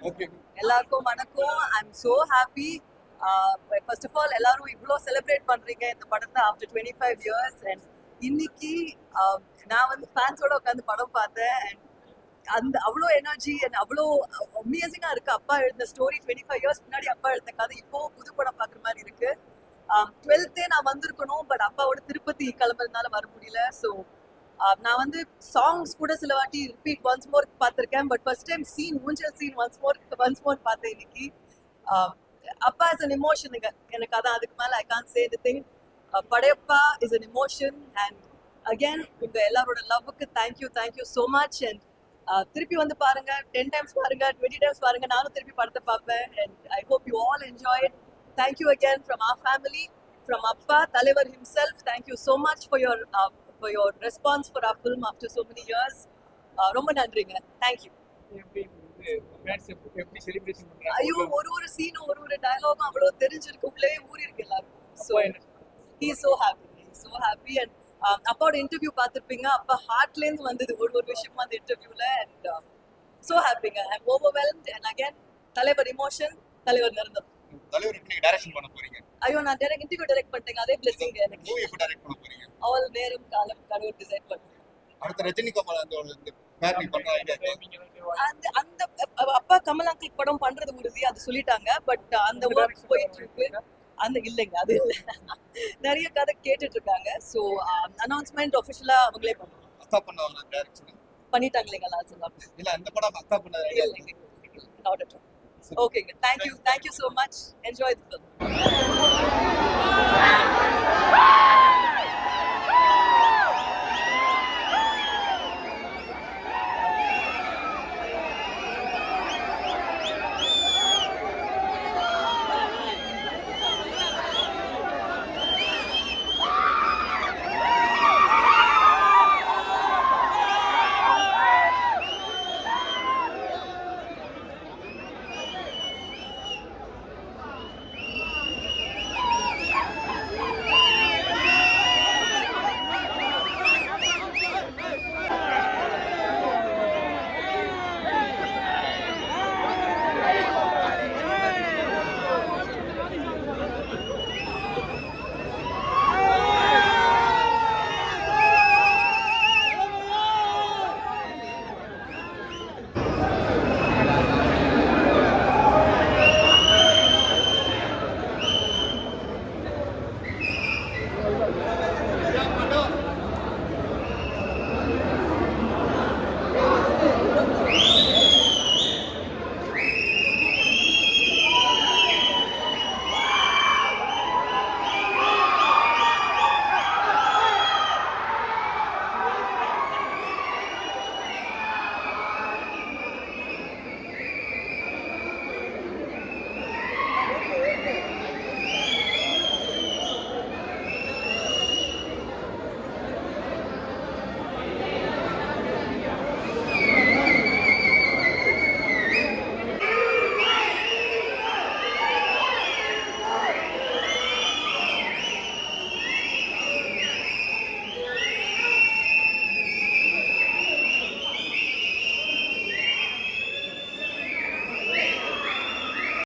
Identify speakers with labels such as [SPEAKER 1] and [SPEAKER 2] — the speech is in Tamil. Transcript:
[SPEAKER 1] ஓகே.
[SPEAKER 2] எல்லாருக்கும் வணக்கம். I'm so happy. First of all எல்லாரும் இவ்வளோ செலிப்ரேட் பண்றீங்க இந்த படத்தை ஆஃப்டர் 25 இயர்ஸ். அண்ட் இன்னைக்கு நான் வந்து ஃபேன்ஸோட உட்காந்து படம் பார்த்தேன். அண்ட் அந்த அவ்வளோ எனர்ஜி அண்ட் அவ்வளோ அமேசிங்காக இருக்கு. அப்பா எழுதின ஸ்டோரி 25 இயர்ஸ் முன்னாடி அப்பா எழுதின கதை இப்போ புது படம் பார்க்குற மாதிரி இருக்கு. 12th நான் வந்திருக்கணும், பட் அப்பாவோட திருப்பதி கிளம்புறதுனால வர முடியல. ஸோ நான் வந்து சாங்ஸ் கூட சில வாட்டி ரிப்பீட் ஒன்ஸ் மோர் பார்த்துருக்கேன். பட் ஃபர்ஸ்ட் டைம் ஊஞ்சல் சீன் ஒன்ஸ் மோர் பார்த்தேன் இன்னைக்கு. அப்பா இஸ் அன் இமோஷனுங்க எனக்கு. அதான் அதுக்கு மேலே I can't say the thing. Padayappa is an emotion. And again உங்க எல்லாரோட லவ்வுக்கு தேங்க்யூ ஸோ மச். அண்ட் திருப்பி வந்து பாருங்க, 10 times பாருங்க, 20 times பாருங்க, நானும் திருப்பி படத்தை பார்ப்பேன். And I hope you all enjoy it. Thank you again from our family, from அப்பா தலைவர் himself. Thank you so much for your response for our film after so many years. ரொம்ப நன்றிங்க. தேங்க்யூ. ஐயோ, ஒரு சீனும் ஒரு டயலாகும் அவ்வளோ தெரிஞ்சிருக்கு, உள்ளே ஊறி இருக்கு எல்லாரும். So he is so happy. And அப்பாவோட இன்டர்வியூ பார்த்துருப்பீங்க. அப்பா ஹார்ட்லேருந்து வந்தது ஒரு விஷயமா அந்த இன்டர்வியூல. அண்ட் ஸோ ஹாப்பிங்க. I am overwhelmed. And again தலைவர் இமோஷன், தலைவர் நிரந்தரம்.
[SPEAKER 1] தலைவர் நீங்க டைரக்ஷன் பண்ண போறீங்க.
[SPEAKER 2] ஐயோ, நான் இன்டர்வியூ டைரக்ட் பண்ணிட்டேங்க. அதே பிளெஸிங் எனக்கு.
[SPEAKER 1] மூவி எப்ப டைரக்ட் பண்ண போறீங்க?
[SPEAKER 2] ஆல் நேரம் காலம் கடவுள் டிசைட் பண்ணுங்க.
[SPEAKER 1] அடுத்த ரஜினி கமல் அந்த பேர் நீ பண்ற ஐடியா
[SPEAKER 2] அந்த அப்பா கமல் அங்கிள் படம் பண்றது உறுதி, அது சொல்லிட்டாங்க. பட் அந்த ஒர்க் போயிட்டு இருக்கு. அந்த இல்லைங்க, அது இல்லை. நிறைய கதை கேட்டுட்டு இருக்காங்க. ஸோ அனௌன்ஸ்மெண்ட் ஒஃபிஷியலா அவங்களே பண்ணுவாங்க.
[SPEAKER 1] அக்கா பண்ணவங்க டைரக்ஷன்
[SPEAKER 2] பண்ணிட்டாங்க இல்லைங்க, நான் சொல்லலாம்.
[SPEAKER 1] இல்ல அந்த படம் அக்கா பண்ண ஐடியா
[SPEAKER 2] இல்லைங்க, நாட் அட் ஆல். ஓகேங்க, thank you so much. Enjoy the film.